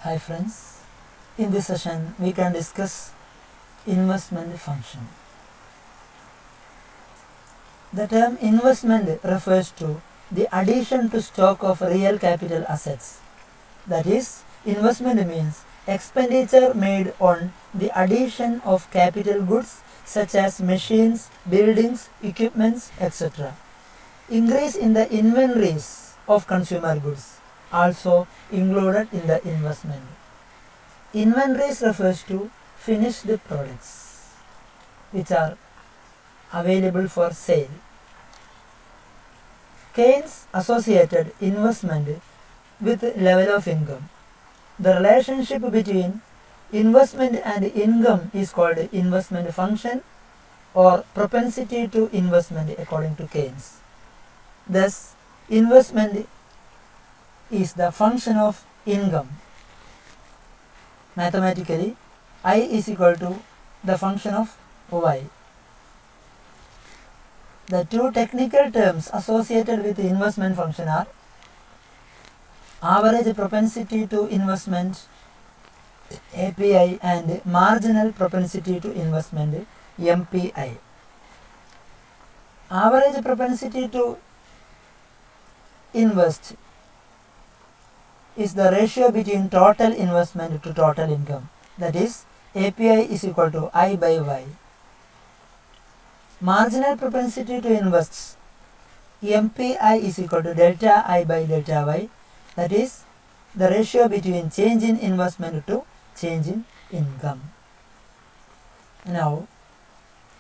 Hi friends, in this session we can discuss investment function. The term investment refers to the addition to stock of real capital assets. That is, investment means expenditure made on the addition of capital goods such as machines, buildings, equipments, etc. Increase in the inventories of consumer goods also included in the investment. Inventories refers to finished products which are available for sale. Keynes associated investment with level of income. The relationship between investment and income is called investment function or propensity to investment according to Keynes. Thus, investment is the function of income. Mathematically, I is equal to the function of y. The two technical terms associated with the investment function are average propensity to investment API and marginal propensity to investment MPI. Average propensity to invest is the ratio between total investment to total income. That is, API is equal to I by Y. Marginal propensity to invest MPI is equal to delta I by delta Y. That is the ratio between change in investment to change in income. Now,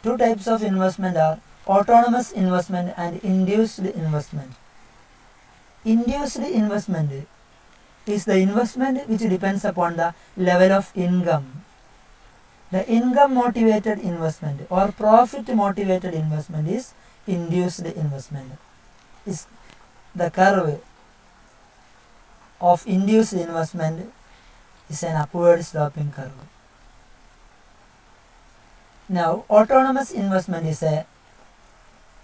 two types of investment are autonomous investment and induced investment. Induced investment is the investment which depends upon the level of income. The income motivated investment or profit motivated investment is induced investment. Is the curve of induced investment is an upward sloping curve. Now, autonomous investment is a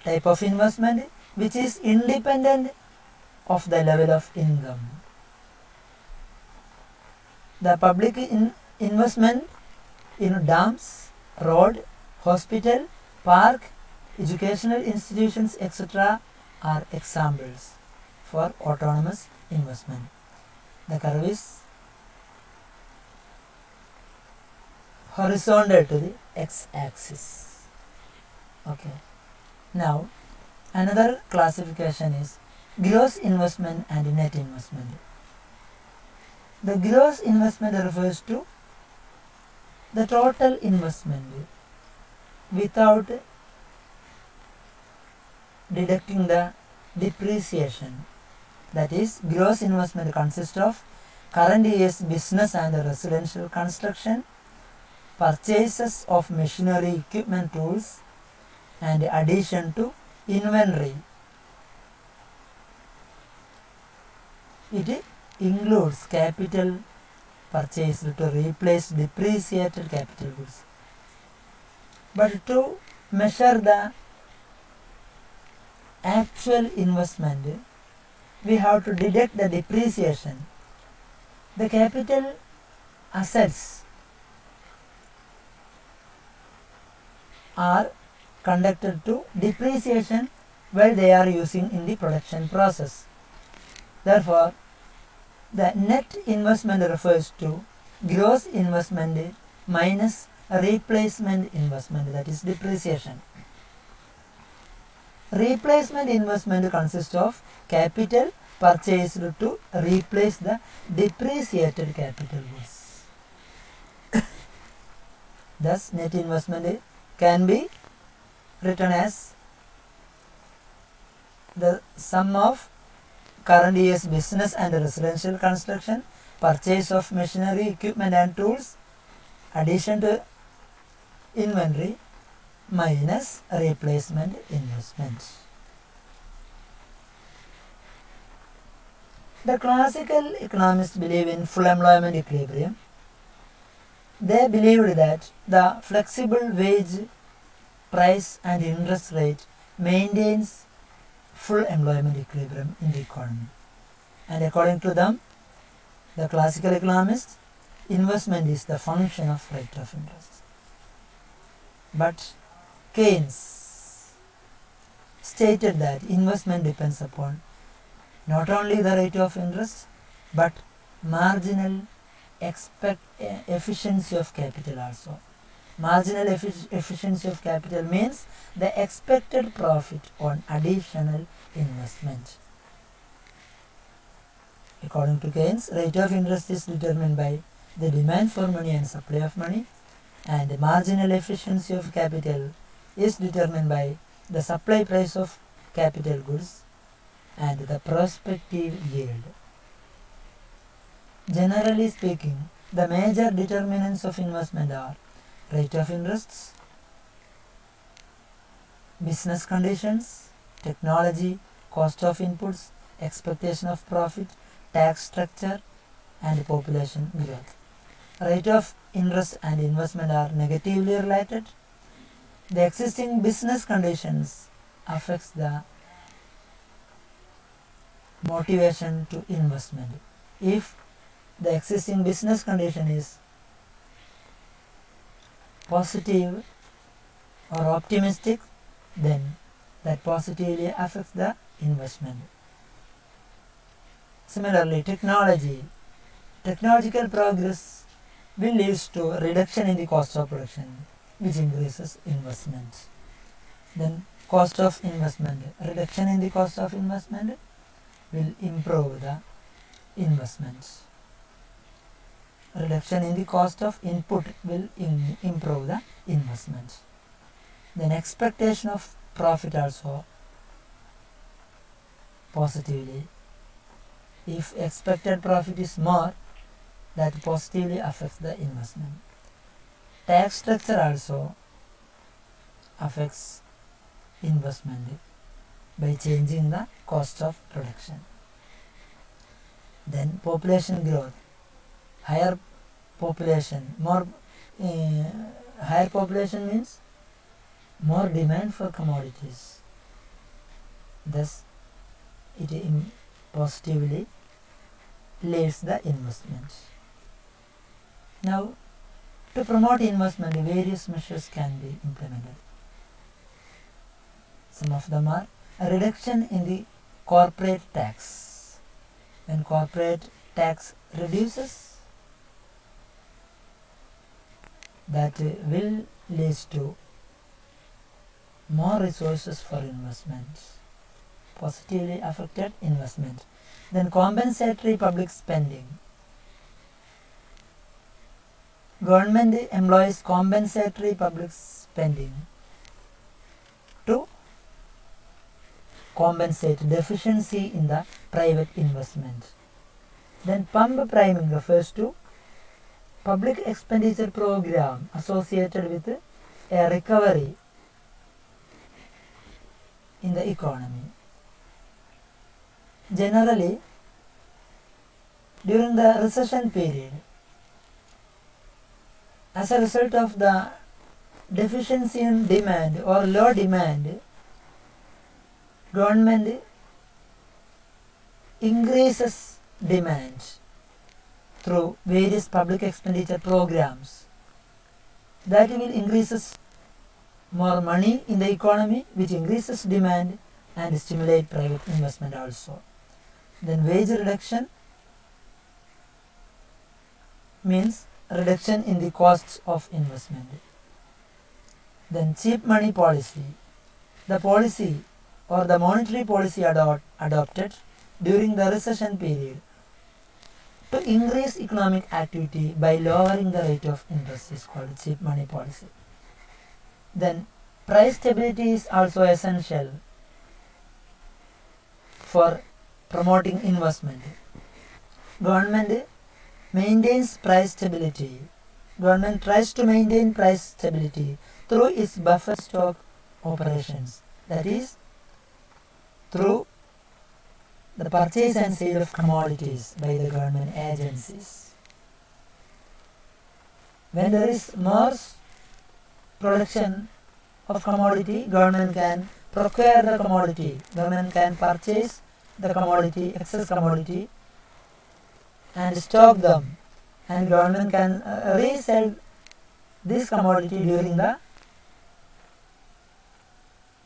type of investment which is independent of the level of income. The public investment in dams, road, hospital, park, educational institutions, etc. are examples for autonomous investment. The curve is horizontal to the x-axis. Okay. Now, another classification is gross investment and net investment. The gross investment refers to the total investment without deducting the depreciation. That is, gross investment consists of current year's business and residential construction, purchases of machinery, equipment, tools, and addition to inventory. It includes capital purchased to replace depreciated capital goods. But to measure the actual investment, we have to deduct the depreciation. The capital assets are conducted to depreciation while they are using in the production process. Therefore, the net investment refers to gross investment minus replacement investment, that is depreciation. Replacement investment consists of capital purchased to replace the depreciated capital goods. Thus, net investment can be written as the sum of current year's business and residential construction, purchase of machinery, equipment and tools, addition to inventory minus replacement investment. The classical economists believe in full employment equilibrium. They believed that the flexible wage, price and interest rate maintains full employment equilibrium in the economy. And according to them, The classical economist, investment is the function of rate of interest. But Keynes stated that investment depends upon not only the rate of interest but marginal efficiency of capital also. Marginal efficiency of capital means the expected profit on additional investment. According to Keynes, rate of interest is determined by the demand for money and supply of money, and the marginal efficiency of capital is determined by the supply price of capital goods and the prospective yield. Generally speaking, the major determinants of investment are rate of interest, business conditions, technology, cost of inputs, expectation of profit, tax structure, and population growth. Rate of interest and investment are negatively related. The existing business conditions affects the motivation to investment. If the existing business condition is positive or optimistic, then that positively affects the investment. Similarly, technological progress will lead to reduction in the cost of production, which increases investment. Then cost of investment, reduction in the cost of investment will improve the investments. Reduction in the cost of input will improve the investments. Then expectation of profit also positively. If expected profit is more, that positively affects the investment. Tax structure also affects investment by changing the cost of production. Then population growth. Higher population means more demand for commodities. Thus, it positively leads the investment. Now, to promote investment, various measures can be implemented. Some of them are a reduction in the corporate tax. When corporate tax reduces, that will lead to more resources for investment, positively affected investment. Then compensatory public spending. Government employs compensatory public spending to compensate deficiency in the private investment. Then pump priming refers to public expenditure program associated with a recovery in the economy. Generally, during the recession period, as a result of the deficiency in demand or low demand, government increases demand through various public expenditure programs. That will increases more money in the economy, which increases demand and stimulate private investment also. Then wage reduction means reduction in the costs of investment. Then cheap money policy. The policy or the monetary policy adopted during the recession period to increase economic activity by lowering the rate of interest is called cheap money policy. Then price stability is also essential for promoting investment. Government maintains price stability. Government tries to maintain price stability through its buffer stock operations, that is, through the purchase and sale of commodities by the government agencies. When there is more production of commodity, government can procure the commodity, government can purchase the commodity, excess commodity and stock them, and government can resell this commodity during the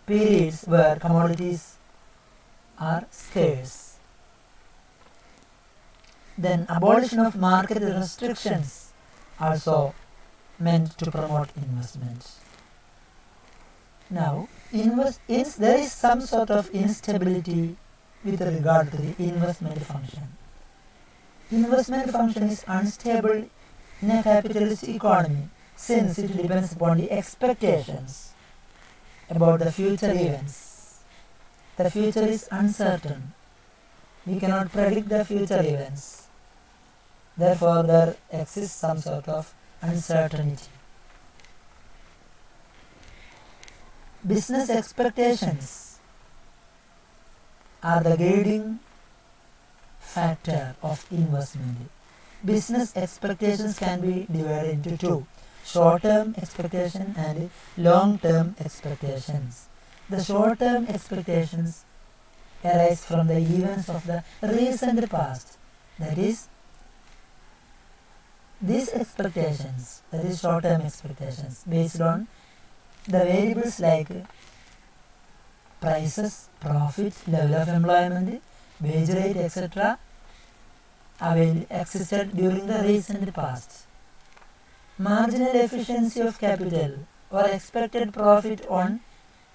periods where commodities are scarce. Then abolition of market restrictions also meant to promote investment. Now, there is some sort of instability with regard to the investment function. Investment function is unstable in a capitalist economy since it depends upon the expectations about the future events. The future is uncertain. We cannot predict the future events. Therefore, there exists some sort of uncertainty. Business expectations are the guiding factor of investment. Business expectations can be divided into two: short-term expectation and long-term expectations. The short-term expectations arise from the events of the recent past. That is, these expectations, that is short-term expectations, based on the variables like prices, profit, level of employment, wage rate, etc. existed during the recent past. Marginal efficiency of capital or expected profit on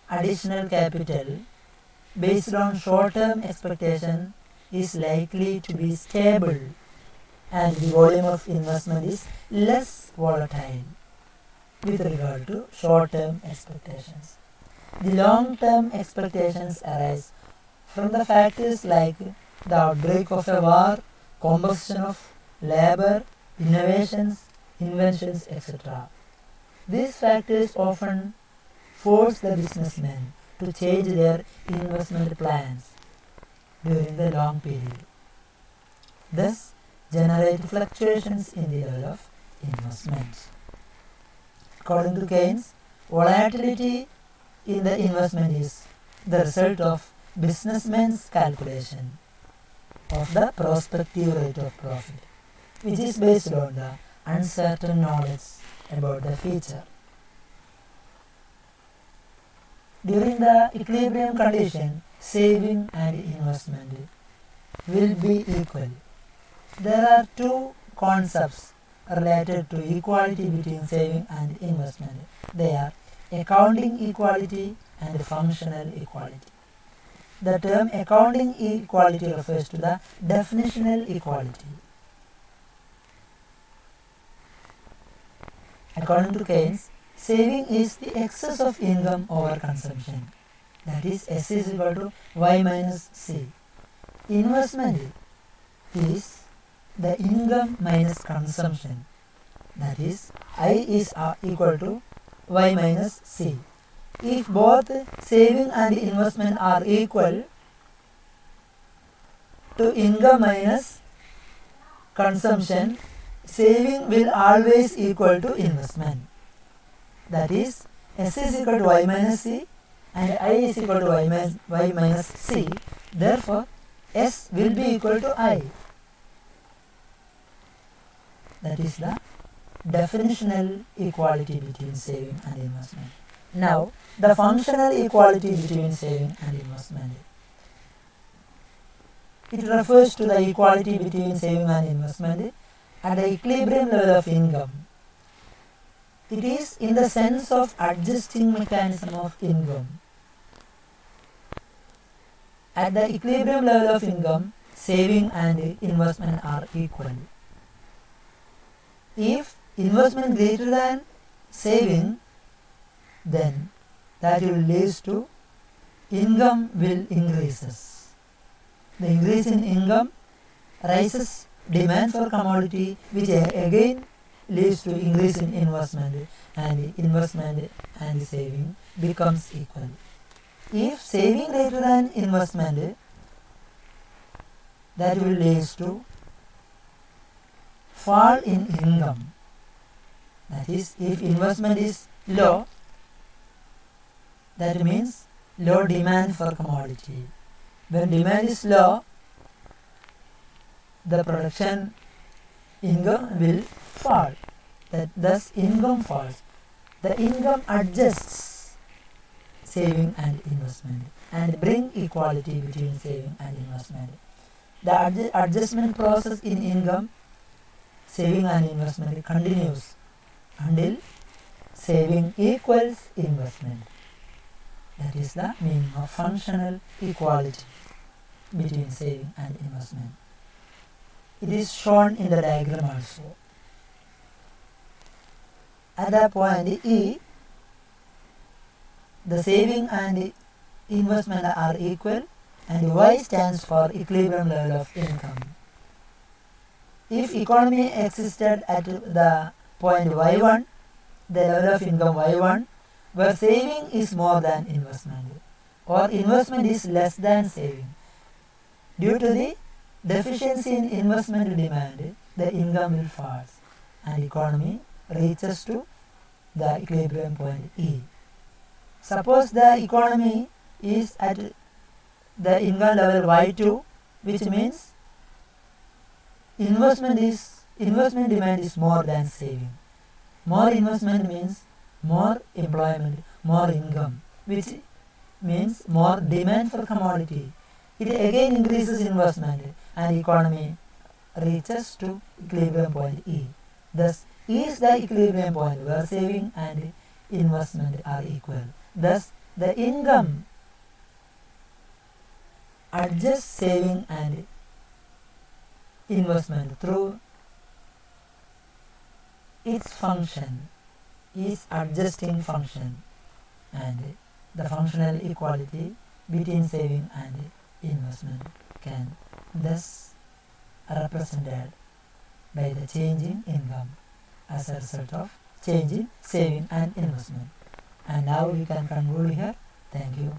additional capital based on short-term expectation is likely to be stable, and the volume of investment is less volatile with regard to short-term expectations. The long-term expectations arise from the factors like the outbreak of a war, combustion of labor, innovations, inventions, etc. These factors often force the businessmen to change their investment plans during the long period, thus generate fluctuations in the level of investment. According to Keynes, volatility in the investment is the result of businessmen's calculation of the prospective rate of profit, which is based on the uncertain knowledge about the future. During the equilibrium condition, saving and investment will be equal. There are two concepts related to equality between saving and investment. They are accounting equality and functional equality. The term accounting equality refers to the definitional equality. According to Keynes, saving is the excess of income over consumption. That is, S is equal to Y minus C. Investment is the income minus consumption. That is, I is equal to Y minus C. If both saving and investment are equal to income minus consumption, saving will always equal to investment. That is, S is equal to Y minus C and I is equal to Y minus C. Therefore, S will be equal to I. That is the definitional equality between saving and investment. Now, the functional equality between saving and investment. It refers to the equality between saving and investment at the equilibrium level of income. It is in the sense of adjusting mechanism of income. At the equilibrium level of income, saving and investment are equal. If investment greater than saving, then that will lead to income will increases. The increase in income raises demand for commodity, which again leads to increase in investment, and investment and saving becomes equal. If saving greater than investment, that will lead to fall in income. That is, if investment is low, that means low demand for commodity. When demand is low, the production income will fall. Thus income falls. The income adjusts saving and investment and bring equality between saving and investment. The adjustment process in income, saving and investment continues until saving equals investment. That is the meaning of functional equality between saving and investment. It is shown in the diagram also. At the point E, the saving and investment are equal, and Y stands for equilibrium level of income. If economy existed at the point Y1, the level of income Y1, where saving is more than investment, or investment is less than saving, due to the deficiency in investment demand, the income will fall and economy reaches to the equilibrium point E. Suppose the economy is at the income level Y2, which means investment demand is more than saving. More investment means more employment, more income, which means more demand for commodity. It again increases investment and economy reaches to equilibrium point E. Thus, E is the equilibrium point where saving and investment are equal. Thus, the income adjusts saving and investment through its function is adjusting function, and the functional equality between saving and investment can thus represented by the change in income as a result of change in saving and investment. And now we can conclude here. Thank you.